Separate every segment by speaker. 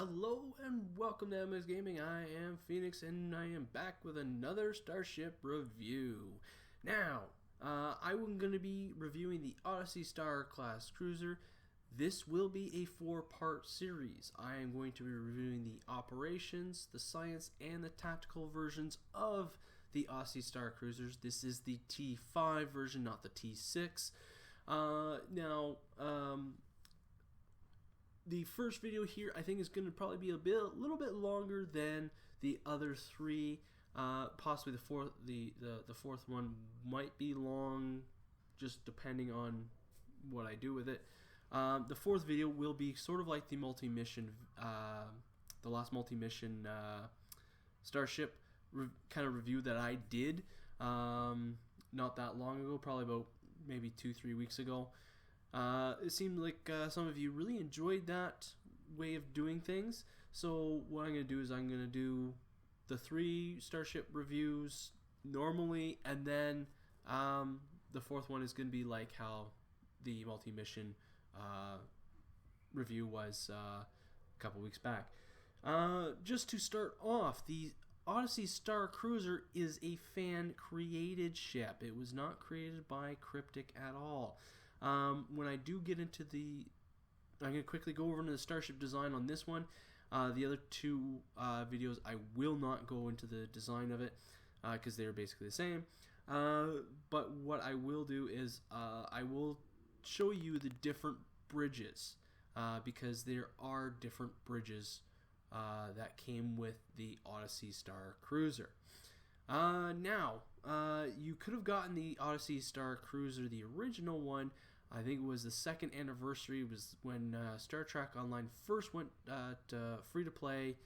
Speaker 1: Hello and welcome to MS Gaming. I am Phoenix and I am back with another Starship review. Now, I'm going to be reviewing the Odyssey Star class cruiser. This will be a four-part series. I am going to be reviewing the operations, the science, and the tactical versions of the Odyssey Star Cruisers. This is the T5 version, not the T6. The first video here, I think, is going to probably be a little bit longer than the other three. Possibly the fourth one might be long, just depending on what I do with it. The fourth video will be sort of like the multi-mission, the last multi-mission Starship kind of review that I did not that long ago, probably about maybe 2-3 weeks ago. It seemed like some of you really enjoyed that way of doing things. So what I'm going to do is I'm going to do the 3 Starship reviews normally, and then the fourth one is going to be like how the multi-mission review was a couple weeks back. Just to start off, the Odyssey Star Cruiser is a fan-created ship. It was not created by Cryptic at all. When I do get into I'm going to quickly go over into the Starship design on this one. The other 2 videos, I will not go into the design of it because they're basically the same. But what I will do is I will show you the different bridges because there are different bridges that came with the Odyssey Star Cruiser. Now, you could have gotten the Odyssey Star Cruiser, the original one. I think it was the 2nd anniversary. It was when Star Trek Online first went free to play,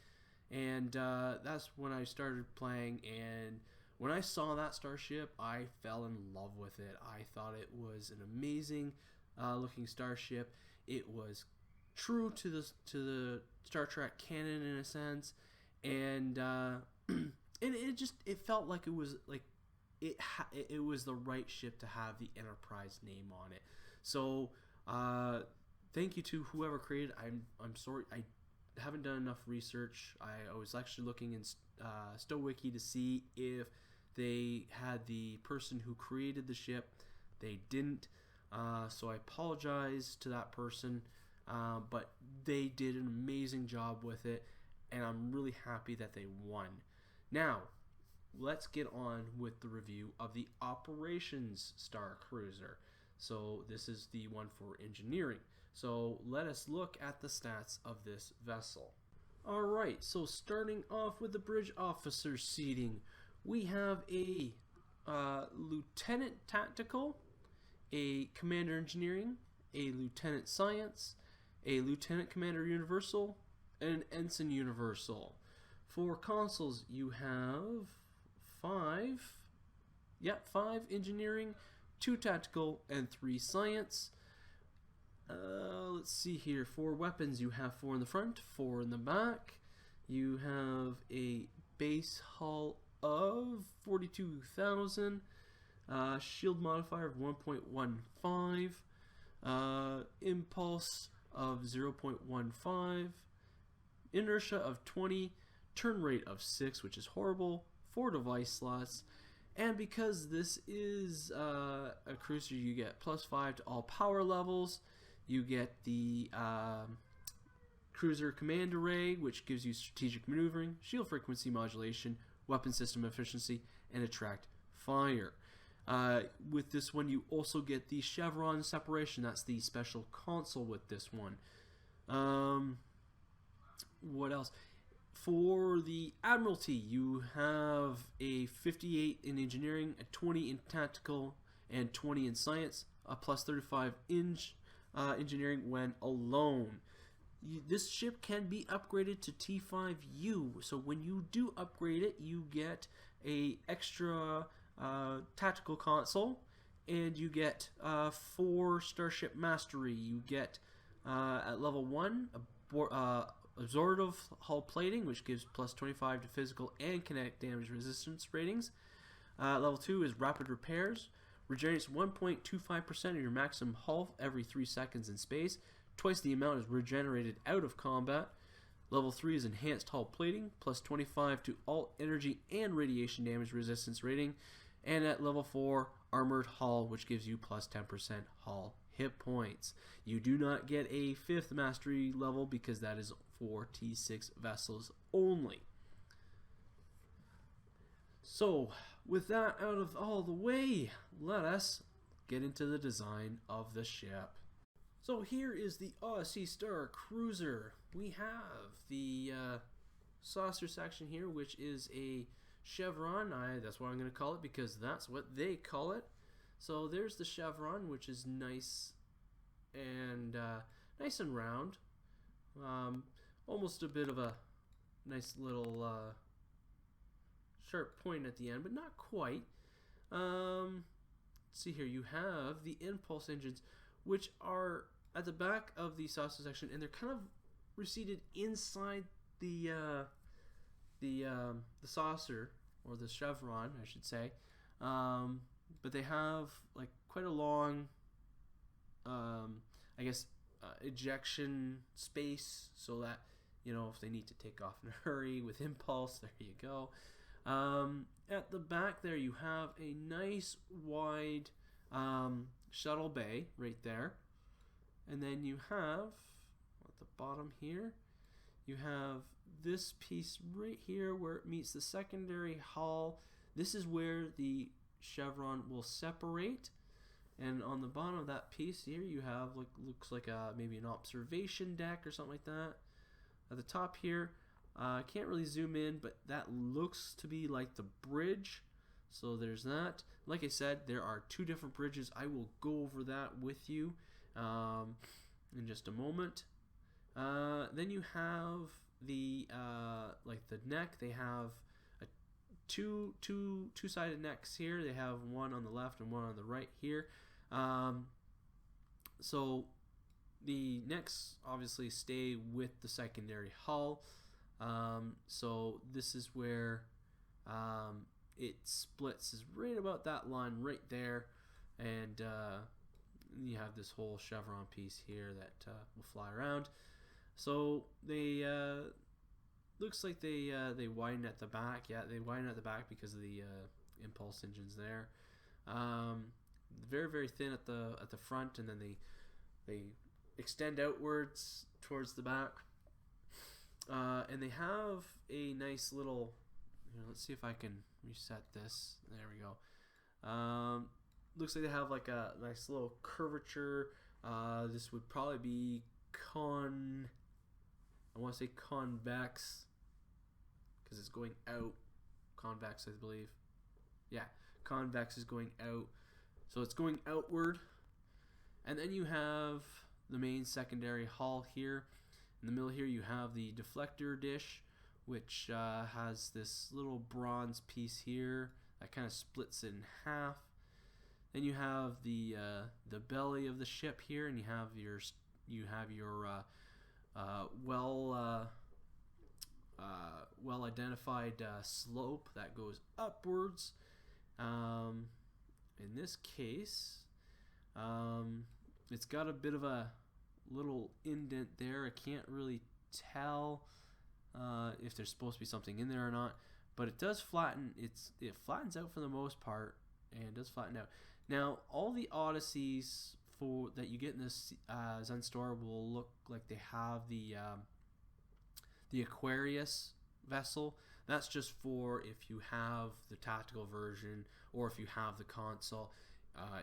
Speaker 1: and that's when I started playing. And when I saw that starship, I fell in love with it. I thought it was an amazing looking starship. It was true to the Star Trek canon in a sense, and it felt like it was like it was the right ship to have the Enterprise name on it. So thank you to whoever created it. I'm sorry I haven't done enough research. I was actually looking in StoWiki to see if they had the person who created the ship. They didn't, so I apologize to that person, but they did an amazing job with it, and I'm really happy that they won. Now, let's get on with the review of the Operations Star Cruiser. So this is the one for engineering. So let us look at the stats of this vessel. Alright, so starting off with the bridge officer seating, we have a Lieutenant Tactical, a Commander Engineering, a Lieutenant Science, a Lieutenant Commander Universal, and an Ensign Universal. For consoles, you have 5 engineering, 2 tactical, and 3 science. Let's see here. For weapons, you have 4 in the front, 4 in the back. You have a base hull of 42,000, shield modifier of 1.15, impulse of 0.15, inertia of 20, turn rate of 6, which is horrible, 4 device slots, and because this is a cruiser, you get +5 to all power levels. You get the cruiser command array, which gives you strategic maneuvering, shield frequency modulation, weapon system efficiency, and attract fire. With this one, you also get the chevron separation. That's the special console with this one. What else? For the Admiralty, you have a 58 in engineering, a 20 in tactical, and 20 in science, a +35 in engineering when alone. This ship can be upgraded to T5U, so when you do upgrade it, you get a extra tactical console, and you get 4 Starship Mastery. You get at level 1 absorptive hull plating, which gives +25 to physical and kinetic damage resistance ratings. Level 2 is rapid repairs. Regenerates 1.25% of your maximum hull every 3 seconds in space. Twice the amount is regenerated out of combat. Level 3 is enhanced hull plating, plus 25 to all energy and radiation damage resistance rating. And at level 4, armored hull, which gives you plus 10% hull hit points. You do not get a 5th mastery level because that is for T6 vessels only. So, with that out of all the way, let us get into the design of the ship. So here is the Odyssey Star Cruiser. We have the saucer section here, which is a chevron. That's what I'm going to call it because that's what they call it. So there's the chevron, which is nice and round. Almost a bit of a nice little sharp point at the end, but not quite. Let's see here. You have the impulse engines, which are at the back of the saucer section, and they're kind of receded inside the saucer, or the chevron, I should say. But they have like quite a long, ejection space, so that if they need to take off in a hurry with impulse, there you go. At the back there, you have a nice wide shuttle bay right there. And then you have, at the bottom here, you have this piece right here where it meets the secondary hull. This is where the chevron will separate. And on the bottom of that piece here, you have looks like maybe an observation deck or something like that. At the top here, I can't really zoom in, but that looks to be like the bridge. So there's that. Like I said, there are 2 different bridges. I will go over that with you in just a moment. Then you have the the neck. They have two-sided necks here. They have one on the left and one on the right here. So the necks obviously stay with the secondary hull. So this is where it splits, is right about that line right there, and you have this whole chevron piece here that will fly around. So they looks like they widen at the back. Yeah, they widen at the back because of the impulse engines there. Very, very thin at the front, and then they extend outwards towards the back. And they have a nice little. Let's see if I can reset this. There we go. Looks like they have like a nice little curvature. This would probably be I want to say convex, because it's going out. Convex, I believe. Yeah, convex is going out. So it's going outward. And then you have the main secondary hull here. In the middle here you have the deflector dish, which has this little bronze piece here that kind of splits it in half. Then you have the belly of the ship here, and you have your well identified slope that goes upwards. In this case, it's got a bit of a little indent there. I can't really tell if there's supposed to be something in there or not, but it does flatten. It flattens out for the most part, and it does flatten out. Now, all the Odysseys that you get in this Zen store will look like they have the Aquarius vessel. That's just for if you have the tactical version or if you have the console,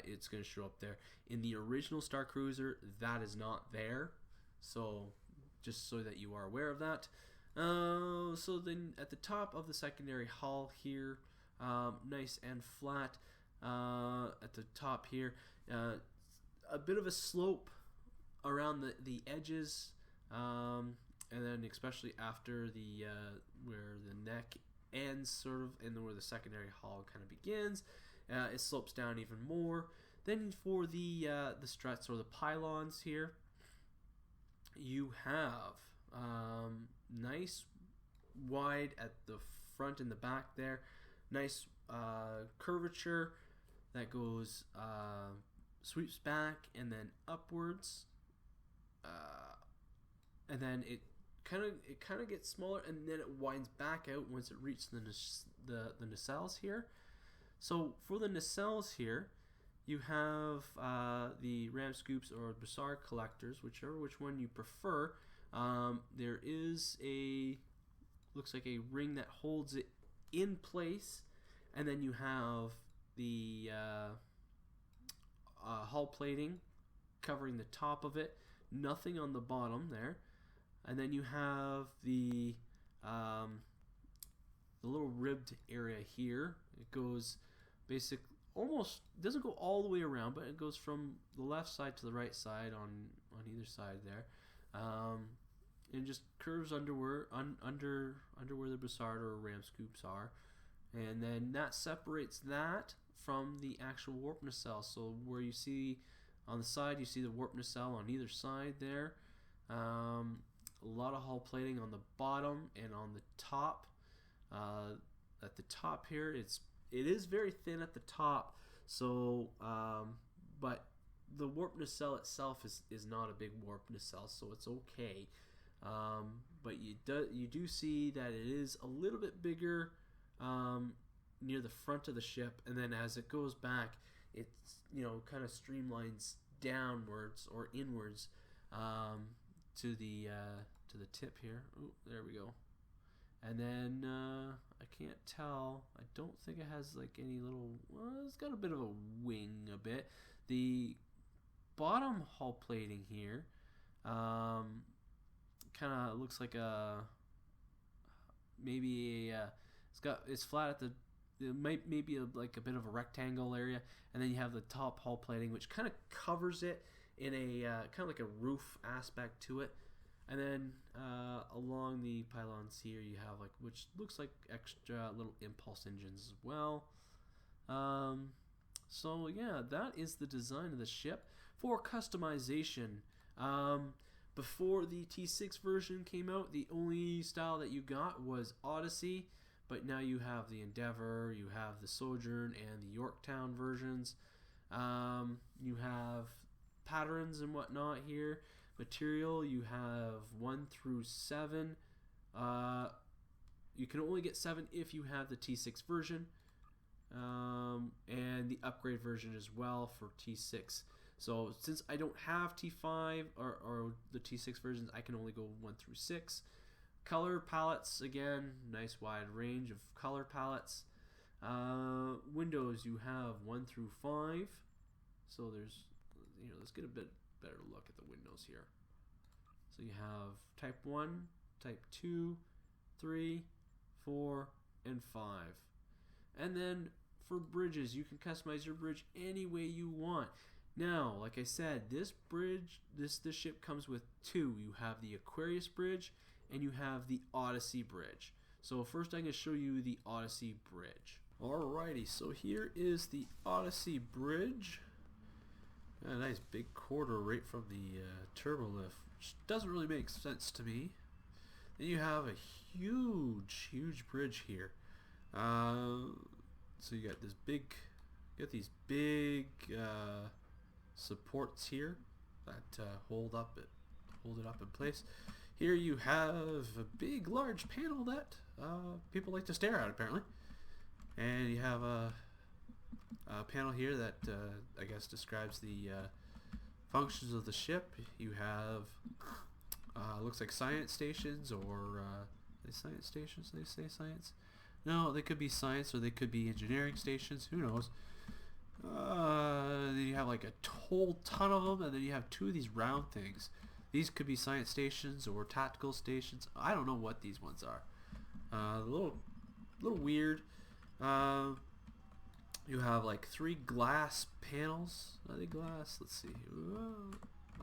Speaker 1: it's going to show up there. In the original Star Cruiser, that is not there, so just so that you are aware of that. So then at the top of the secondary hull here, nice and flat. At the top here, a bit of a slope around the edges, and then especially after the where the neck ends, sort of, and then where the secondary hull kind of begins, it slopes down even more. Then for the struts or the pylons here, you have nice wide at the front and the back there, nice curvature that goes sweeps back and then upwards, and then it it kind of gets smaller, and then it winds back out once it reaches the nacelles here. So for the nacelles here, you have the ram scoops or Bassar collectors, which one you prefer. There is looks like a ring that holds it in place, and then you have the hull plating covering the top of it, nothing on the bottom there, and then you have the little ribbed area here. It goes almost doesn't go all the way around, but it goes from the left side to the right side on either side there, and just curves under where the Bassard or ram scoops are, and then that separates that from the actual warp nacelle. So where you see on the side, you see the warp nacelle on either side there. A lot of hull plating on the bottom and on the top. At the top here, it is very thin at the top. So, but the warp nacelle itself is not a big warp nacelle, so it's okay. But you do see that it is a little bit bigger near the front of the ship, and then as it goes back, it's kind of streamlines downwards or inwards to the tip here. Ooh, there we go. And then I can't tell. I don't think it has like any little. Well, it's got a bit of a wing, a bit. The bottom hull plating here kind of looks like it's flat at the. It might maybe like a bit of a rectangle area, and then you have the top hull plating, which kind of covers it in a kind of like a roof aspect to it. And then along the pylons here, you have which looks like extra little impulse engines as well. So yeah, that is the design of the ship. For customization, before the T6 version came out, the only style that you got was Odyssey. But now you have the Endeavour, you have the Sojourn, and the Yorktown versions. You have patterns and whatnot here. Material, you have 1 through 7. You can only get 7 if you have the T6 version, and the upgrade version as well for T6. So since I don't have T5 or the T6 versions, I can only go 1 through 6. Color palettes, again, nice wide range of color palettes. Windows, you have 1 through 5. So there's, let's get a bit better look at the windows here. So you have type 1, type 2, 3, 4, and 5. And then for bridges, you can customize your bridge any way you want. Now, like I said, this bridge, this ship comes with 2. You have the Aquarius Bridge and you have the Odyssey Bridge. So first I'm going to show you the Odyssey Bridge. Alrighty, so here is the Odyssey Bridge. A nice big quarter right from the turbo lift, which doesn't really make sense to me. Then you have a huge bridge here. So you got these big supports here that hold it up in place. Here you have a big, large panel that people like to stare at, apparently. And you have a panel here that I guess describes the functions of the ship. You have looks like science stations, or science stations. They say science. No, they could be science or they could be engineering stations. Who knows? Then you have like a whole ton of them, and then you have 2 of these round things. These could be science stations or tactical stations. I don't know what these ones are. A little weird. You have like 3 glass panels. Are they glass? Let's see. Whoa.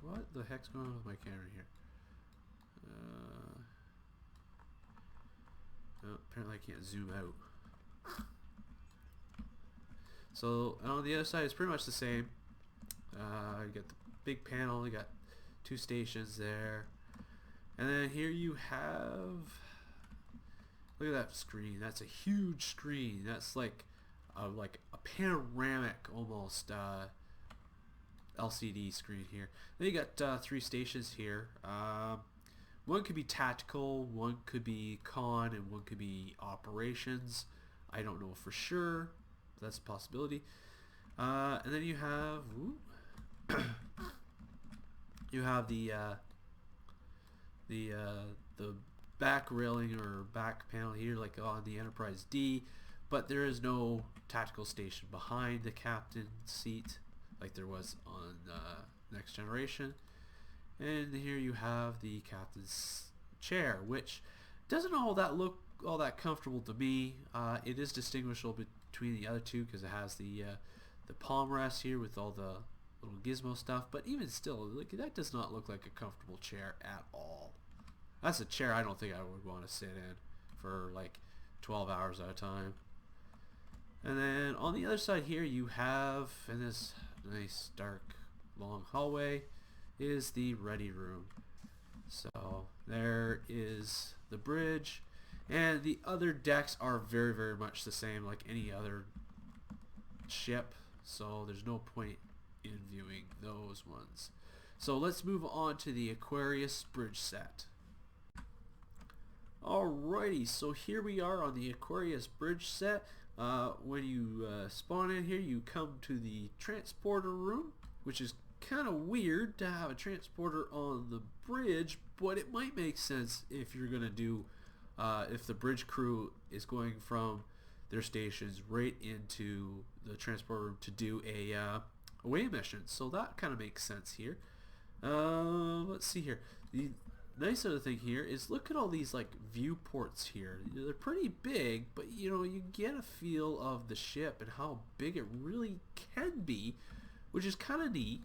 Speaker 1: What the heck's going on with my camera here? Oh, apparently I can't zoom out. So on the other side, it's pretty much the same. You got the big panel. You got 2 stations there, and then here you have. Look at that screen. That's a huge screen. That's like a panoramic almost LCD screen here. Then you got 3 stations here. One could be tactical, one could be con, and one could be operations. I don't know for sure. That's a possibility. And then you have you have the back railing or back panel here, like on the Enterprise D, but there is no tactical station behind the captain's seat like there was on Next Generation. And here you have the captain's chair, which doesn't look all that comfortable to me. It is distinguishable between the other two because it has the palm rest here with all the little gizmo stuff, but even still, that does not look like a comfortable chair at all. That's a chair I don't think I would want to sit in for like 12 hours at a time. And then on the other side here you have, in this nice dark long hallway, is the ready room. So there is the bridge, and the other decks are very, very much the same like any other ship, so there's no point in viewing those ones. So let's move on to the Aquarius Bridge set. Alrighty, so here we are on the Aquarius Bridge set. When you spawn in here, you come to the transporter room, which is kind of weird to have a transporter on the bridge, but it might make sense if you're gonna do if the bridge crew is going from their stations right into the transporter room to do a away mission. So that kind of makes sense here. Let's see here. The nice other thing here is look at all these like viewports here. They're pretty big, but you get a feel of the ship and how big it really can be, which is kind of neat.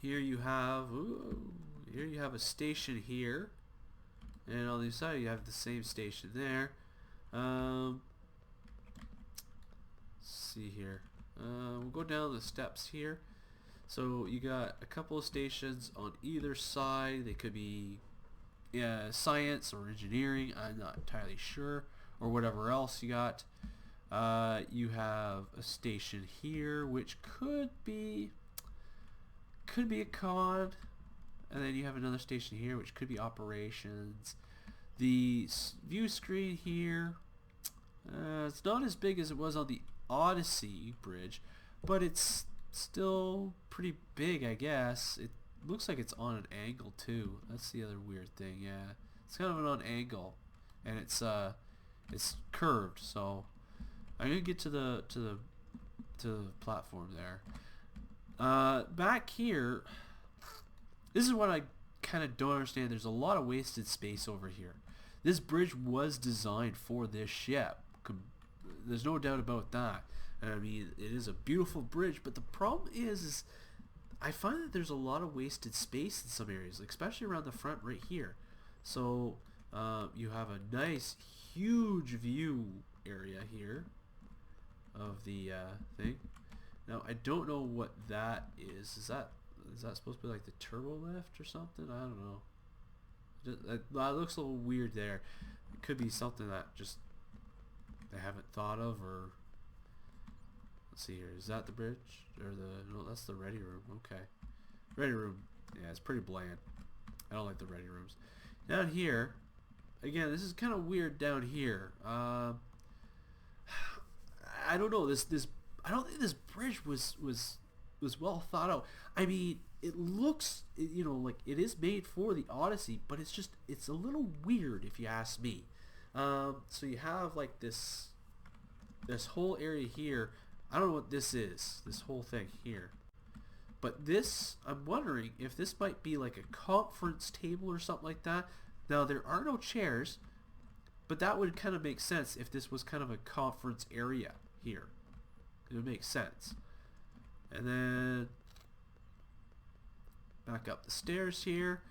Speaker 1: Here you have a station here, and on the side you have the same station there. Let's see here. We'll go down the steps here. So you got a couple of stations on either side. They could be science or engineering, I'm not entirely sure, or whatever else you got. You have a station here which could be a con, and then you have another station here which could be operations. The view screen here, it's not as big as it was on the Odyssey Bridge, but it's still pretty big, I guess. It looks like it's on an angle too. That's the other weird thing. Yeah, it's kind of on an angle, and it's curved. So I'm gonna get to the platform there. Back here, this is what I kind of don't understand. There's a lot of wasted space over here. This bridge was designed for this ship. There's no doubt about that. And I mean, it is a beautiful bridge, but the problem is I find that there's a lot of wasted space in some areas, especially around the front right here. So you have a nice, huge view area here of the thing. Now I don't know what that is. Is that supposed to be like the turbo lift or something? I don't know. That looks a little weird there. It could be something that just they haven't thought of, or let's see here. Is that the bridge or no? That's the ready room. Okay, ready room. Yeah, it's pretty bland. I don't like the ready rooms. Down here, again, this is kind of weird down here. I don't know. I don't think this bridge was well thought out. I mean, it looks, like it is made for the Odyssey, but it's a little weird if you ask me. So you have like this whole area here. I don't know what this is, this whole thing here. But this, I'm wondering if this might be like a conference table or something like that. Now there are no chairs, but that would kind of make sense if this was kind of a conference area here. It would make sense. And then back up the stairs here.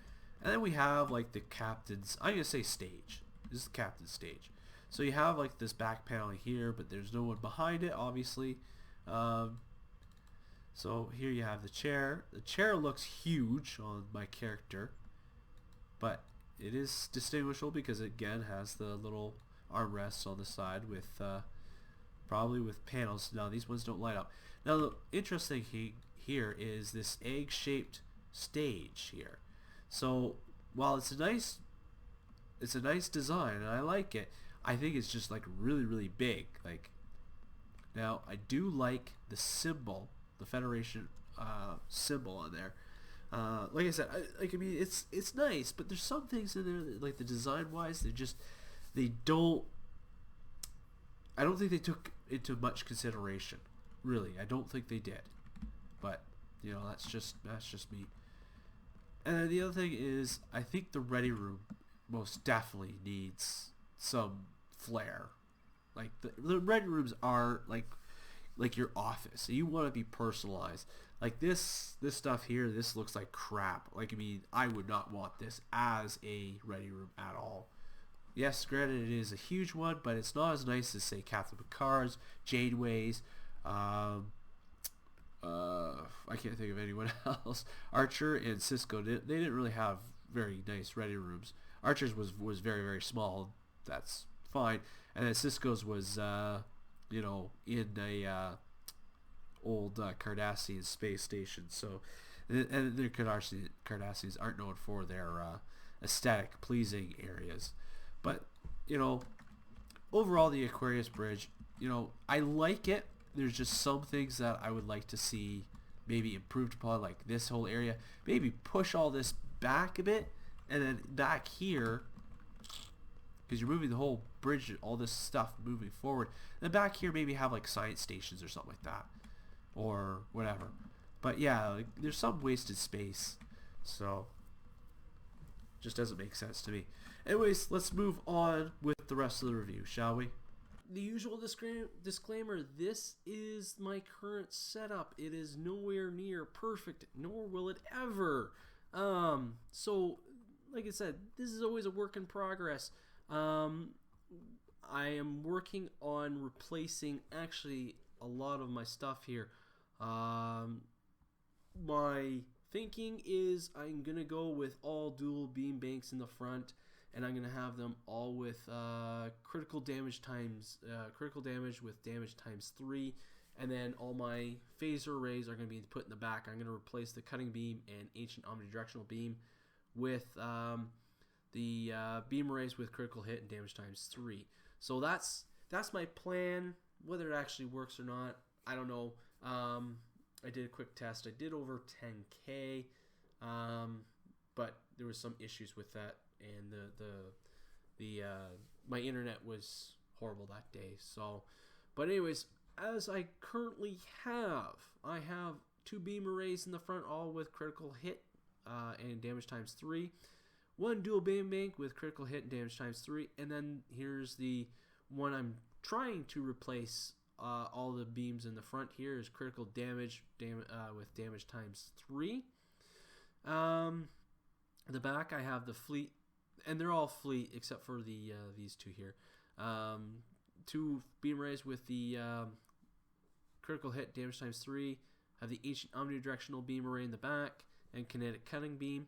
Speaker 1: And then we have like the captain's, I'm going to say stage. This is the captain's stage. So you have like this back panel here, but there's no one behind it, obviously. So here you have the chair. The chair looks huge on my character, but it is distinguishable because it again has the little armrests on the side with probably with panels. Now these ones don't light up. Now the interesting thing here is this egg-shaped stage here. So while it's a nice design and I like it, I think it's just like really really big. Like now I do like the symbol, the Federation symbol on there. Like I said, I mean it's nice, but there's some things in there that, like the design wise, they don't. I don't think they took into much consideration. Really, I don't think they did. But you know, that's just me. And then the other thing is, I think the ready room most definitely needs some flair. Like the ready rooms are like your office. You want to be personalized. Like this stuff here, this looks like crap. Like, I mean, I would not want this as a ready room at all. Yes, granted, it is a huge one, but it's not as nice as, say, Captain Picard's, Janeway's, I can't think of anyone else. Archer and Cisco, they didn't really have very nice ready rooms. Archer's was very, very small. That's fine. And then Cisco's was, you know, in a old Cardassian space station. So, and the Cardassians aren't known for their aesthetic, pleasing areas. But, you know, overall, the Aquarius Bridge, you know, I like it. There's just some things that I would like to see maybe improved upon, like this whole area. Maybe push all this back a bit, and then back here, because you're moving the whole bridge, all this stuff moving forward. And back here, maybe have like science stations or something like that, or whatever. But yeah, like, there's some wasted space, so just doesn't make sense to me. Anyways, let's move on with the rest of the review, shall we? The usual disclaimer, this is my current setup. It is nowhere near perfect, nor will it ever. So, like I said, this is always a work in progress. I am working on replacing actually a lot of my stuff here. My thinking is I'm going to go with all dual beam banks in the front, and I'm going to have them all with critical damage with damage times 3, and then all my phaser arrays are going to be put in the back. I'm going to replace the cutting beam and ancient omnidirectional beam with the beam arrays with critical hit and damage times 3. So that's my plan. Whether it actually works or not, I don't know. I did a quick test. I did over 10K, but there was some issues with that, and my internet was horrible that day. So, but anyways, as I currently have, I have 2 beam arrays in the front, all with critical hit and damage times 3. 1 dual beam bank with critical hit and damage times 3, and then here's the one I'm trying to replace. All the beams in the front here is critical damage with damage times 3. The back I have the fleet, and they're all fleet except for the these 2 here. 2 beam arrays with the critical hit damage times 3. Have the ancient omnidirectional beam array in the back and kinetic cutting beam,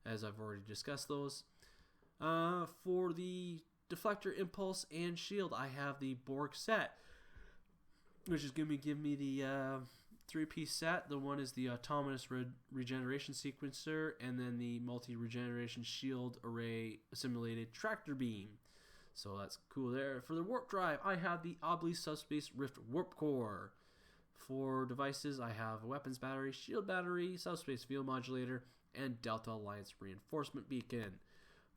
Speaker 1: as I've already discussed those. For the deflector, impulse, and shield, I have the Borg set, which is going to give me the 3-piece set. The one is the autonomous regeneration sequencer, and then the multi-regeneration shield array assimilated tractor beam. So that's cool there. For the warp drive, I have the Odyssey Subspace Rift Warp Core. For devices, I have a weapons battery, shield battery, subspace field modulator, and Delta Alliance reinforcement beacon.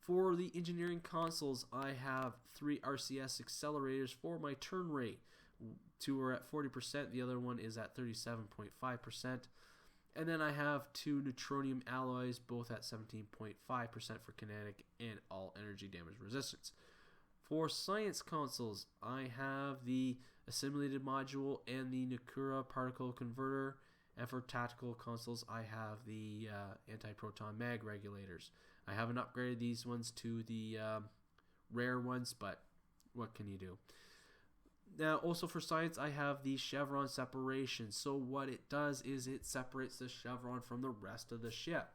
Speaker 1: For the engineering consoles, I have 3 RCS accelerators for my turn rate. 2 are at 40%, the other one is at 37.5%. And then I have 2 neutronium alloys, both at 17.5% for kinetic and all energy damage resistance. For science consoles, I have the assimilated module and the Nakura particle converter. And for tactical consoles, I have the anti-proton mag regulators. I haven't upgraded these ones to the rare ones, but what can you do? Now, also for science, I have the chevron separation. So what it does is it separates the chevron from the rest of the ship.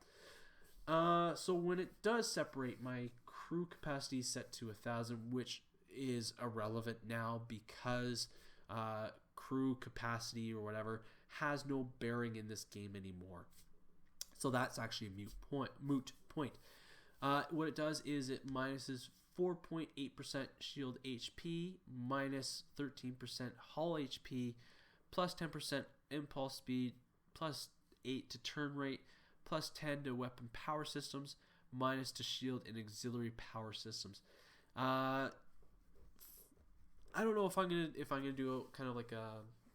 Speaker 1: So when it does separate, my crew capacity is set to 1,000, which is irrelevant now because crew capacity or whatever has no bearing in this game anymore. So that's actually a moot point. What it does is it minuses 4.8% shield HP, minus 13% hull HP, plus 10% impulse speed, plus 8 to turn rate, plus 10 to weapon power systems, minus to shield and auxiliary power systems. I don't know if I'm gonna do a, kind of like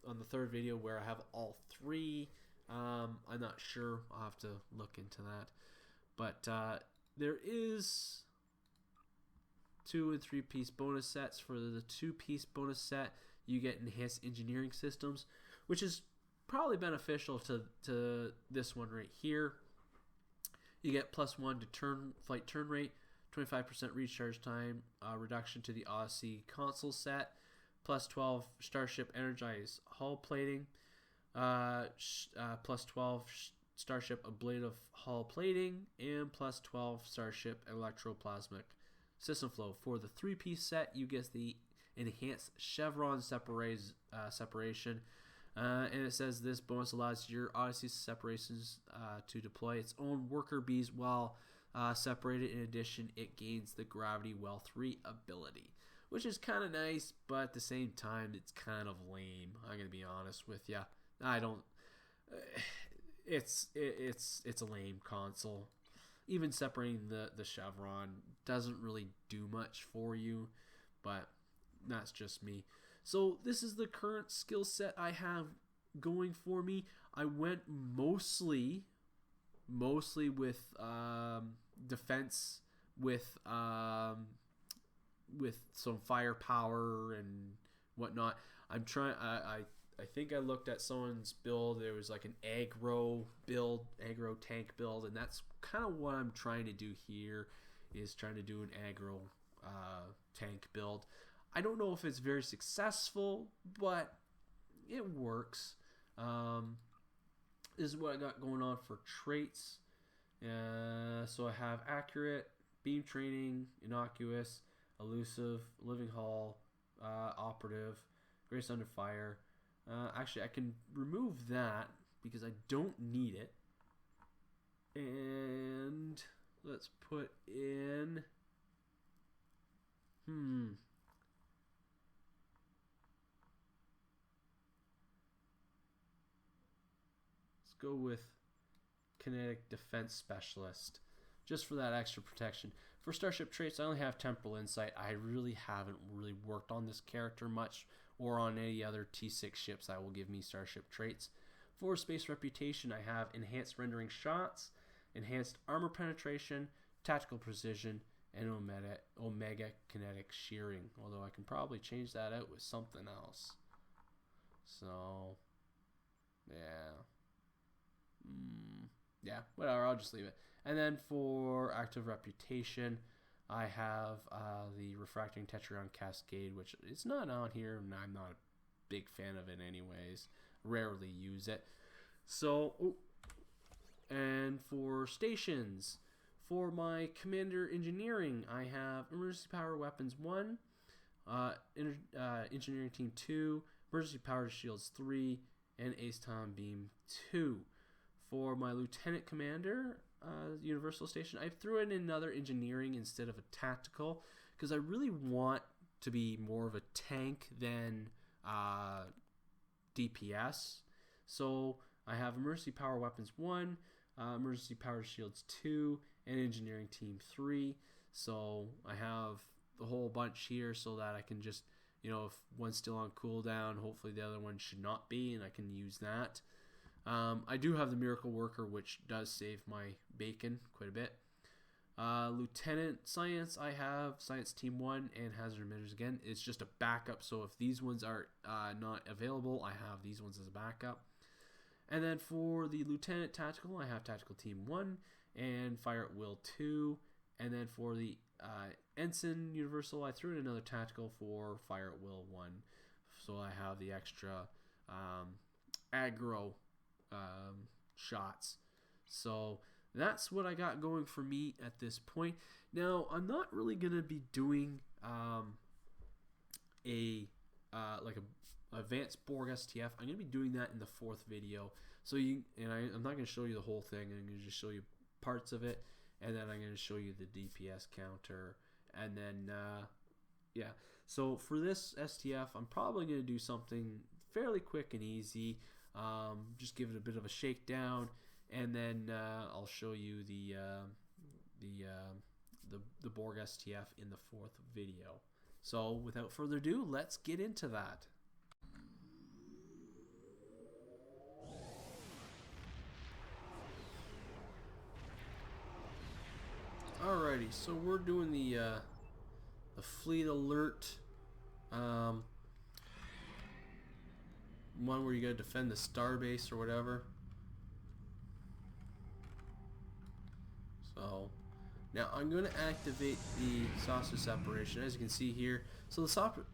Speaker 1: on the third video where I have all three. I'm not sure. I'll have to look into that. But there is 2 and 3 piece bonus sets. For the 2-piece bonus set, you get enhanced engineering systems, which is probably beneficial to this one right here. You get +1 to flight turn rate, 25% recharge time, reduction to the Odyssey console set, +12 Starship Energize hull plating, +12 Starship ablative hull plating, and +12 Starship electroplasmic system flow. For the 3-piece set, you get the enhanced chevron separation, and it says this bonus allows your Odyssey separations to deploy its own worker bees while separated. In addition, it gains the Gravity Well 3 ability, which is kind of nice, but at the same time, it's kind of lame. I'm gonna be honest with you. I don't. It's a lame console. Even separating the chevron doesn't really do much for you, but that's just me. So this is the current skill set I have going for me. I went mostly with defense with some firepower and whatnot. I'm trying. I think I looked at someone's build. There was like an aggro tank build, and that's kind of what I'm trying to do here. Is trying to do an aggro tank build. I don't know if it's very successful, but it works. This is what I got going on for traits. So I have accurate, beam training, innocuous, elusive, living hull, operative, grace under fire. Actually, I can remove that because I don't need it. And let's put in... Let's go with Kinetic Defense Specialist, just for that extra protection. For Starship traits, I only have Temporal Insight. I really haven't worked on this character much, or on any other T6 ships that will give me Starship traits. For Space Reputation, I have Enhanced Rendering Shots, Enhanced Armor Penetration, Tactical Precision, and Omega Kinetic Shearing. Although I can probably change that out with something else. So, yeah, whatever, I'll just leave it. And then for Active Reputation, I have the Refracting Tetryon Cascade, which is not on here, and I'm not a big fan of it anyways. Rarely use it. So, and for stations, for my Commander Engineering, I have Emergency Power Weapons 1, Engineering Team 2, Emergency Power Shields 3, and Ace Tom Beam 2. For my Lieutenant Commander, Universal Station, I threw in another engineering instead of a tactical because I really want to be more of a tank than DPS. So I have Emergency Power Weapons 1, Emergency Power Shields 2, and Engineering Team 3. So I have the whole bunch here so that I can just, if one's still on cooldown, hopefully the other one should not be, and I can use that. I do have the Miracle Worker, which does save my bacon quite a bit. Lieutenant Science, I have Science Team 1 and Hazard Emitters again. It's just a backup, so if these ones are not available, I have these ones as a backup. And then for the Lieutenant Tactical, I have Tactical Team 1 and Fire at Will 2. And then for the Ensign Universal, I threw in another Tactical for Fire at Will 1. So I have the extra aggro shots. So that's what I got going for me at this point. Now I'm not really gonna be doing advanced Borg STF. I'm gonna be doing that in the 4th video. So I'm not gonna show you the whole thing. I'm gonna just show you parts of it, and then I'm going to show you the DPS counter, and then yeah. So for this STF, I'm probably going to do something fairly quick and easy. Just give it a bit of a shakedown, and then I'll show you the Borg STF in the 4th video. So without further ado, let's get into that. Alrighty, so we're doing the fleet alert one where you gotta defend the starbase or whatever. So now I'm going to activate the saucer separation, as you can see here. So the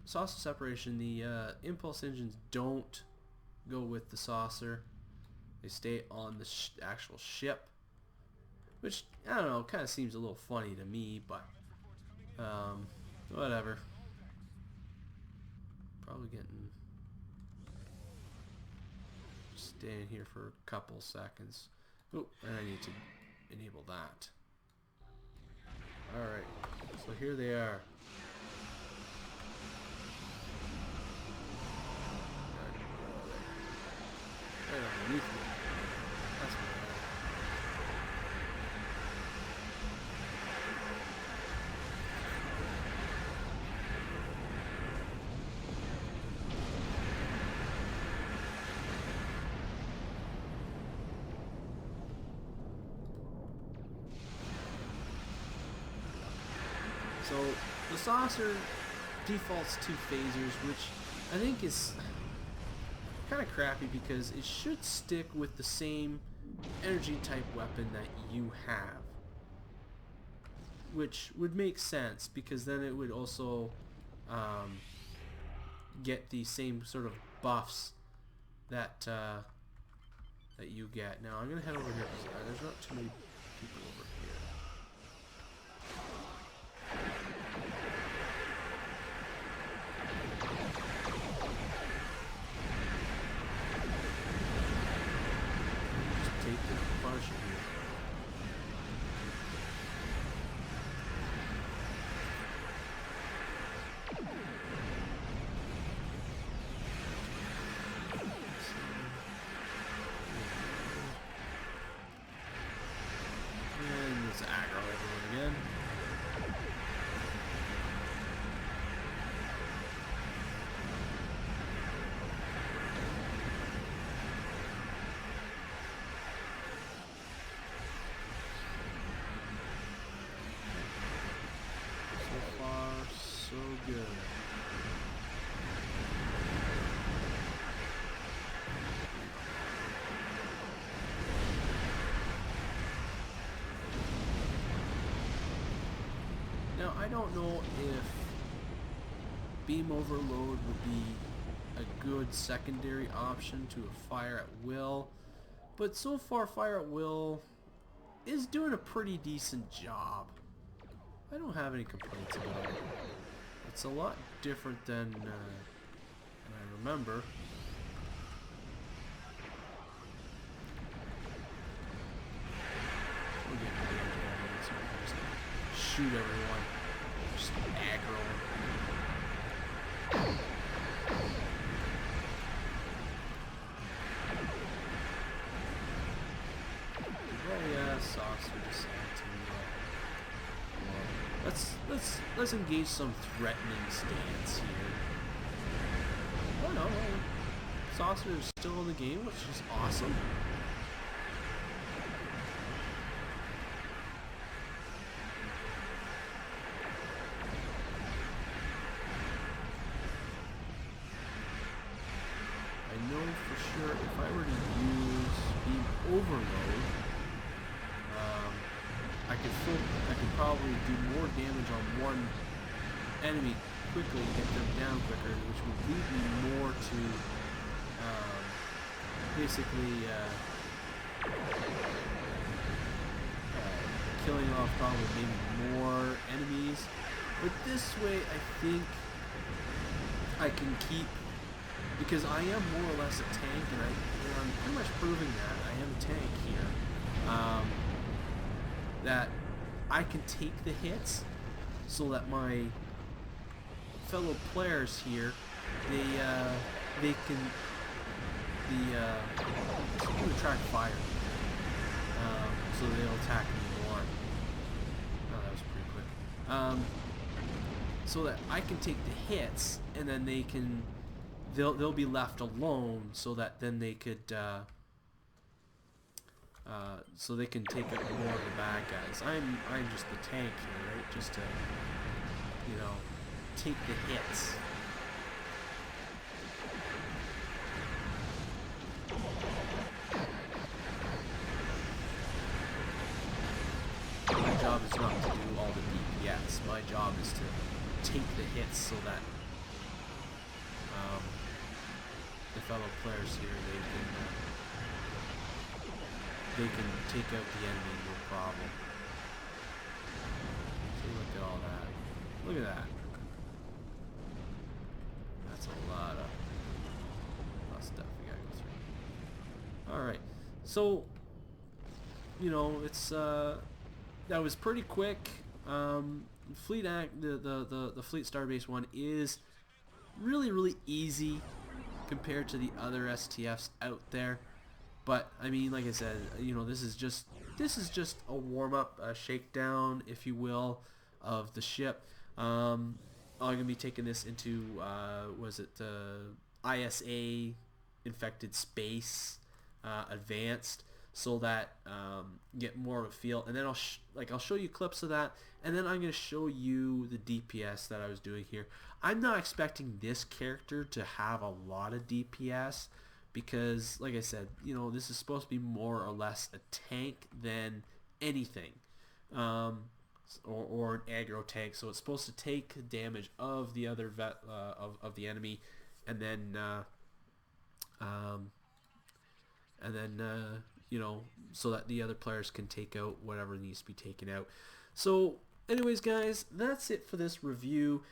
Speaker 1: saucer separation, the impulse engines don't go with the saucer. They stay on the actual ship, which, I don't know, kind of seems a little funny to me, but whatever. Probably staying here for a couple seconds. Oh, and I need to enable that. Alright, so here they are. Right underneath me. That's what So the saucer defaults to phasers, which I think is kind of crappy because it should stick with the same energy type weapon that you have, which would make sense because then it would also get the same sort of buffs that that you get. Now I'm gonna head over here because there's not too many people over here. And let's aggro everyone again. So good. Now I don't know if beam overload would be a good secondary option to a fire at will, but so far fire at will is doing a pretty decent job. I don't have any complaints about it. It's a lot different than I remember. We'll get rid of it, so we can just shoot everyone. Just aggro them. Oh yeah, saucer decided to let's engage some threatening stance here. Oh no, saucer is still in the game, which is awesome. I know for sure if I were to use beam overload, I could probably do more damage on one enemy quickly and get them down quicker, which would lead me more to basically killing off probably maybe more enemies. But this way I think I can keep, because I am more or less a tank, and I'm pretty much proving that I am a tank here. That I can take the hits, so that my fellow players here, they can attract fire, so they'll attack me more. Oh, that was pretty quick. So that I can take the hits, and then they'll be left alone, so that then they could so they can take out more of the bad guys. I'm just the tank here, right? Just to, you know, take the hits. My job is not to do all the DPS. My job is to take the hits, so that the fellow players here, they can take out the enemy no problem. See, look at all that. Look at that. That's a lot of stuff we gotta go through. Alright. So, you know, it's that was pretty quick. Fleet Act, the Fleet Starbase one is really easy compared to the other STFs out there. But I mean, like I said, you know, this is just a warm-up, a shakedown, if you will, of the ship. I'm gonna be taking this into ISA infected space advanced, so that get more of a feel, and then I'll show you clips of that, and then I'm gonna show you the DPS that I was doing here. I'm not expecting this character to have a lot of DPS, because, like I said, you know, this is supposed to be more or less a tank than anything, or an aggro tank. So it's supposed to take damage of the other of the enemy, and then you know, so that the other players can take out whatever needs to be taken out. So, anyways, guys, that's it for this review.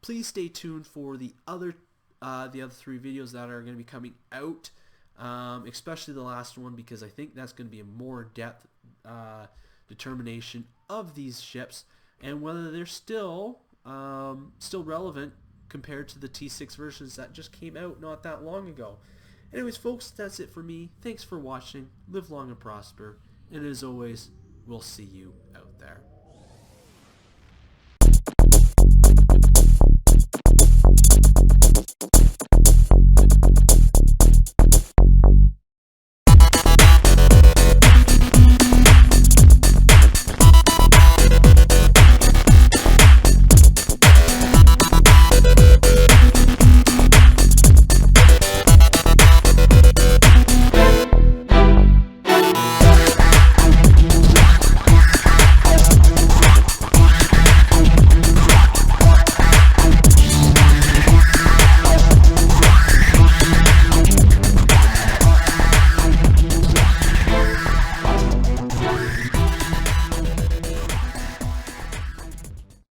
Speaker 1: Please stay tuned for the other 3 videos that are going to be coming out, especially the last one, because I think that's going to be a more in-depth determination of these ships and whether they're still relevant compared to the T6 versions that just came out not that long ago. Anyways, folks, that's it for me. Thanks for watching. Live long and prosper. And as always, we'll see you out there.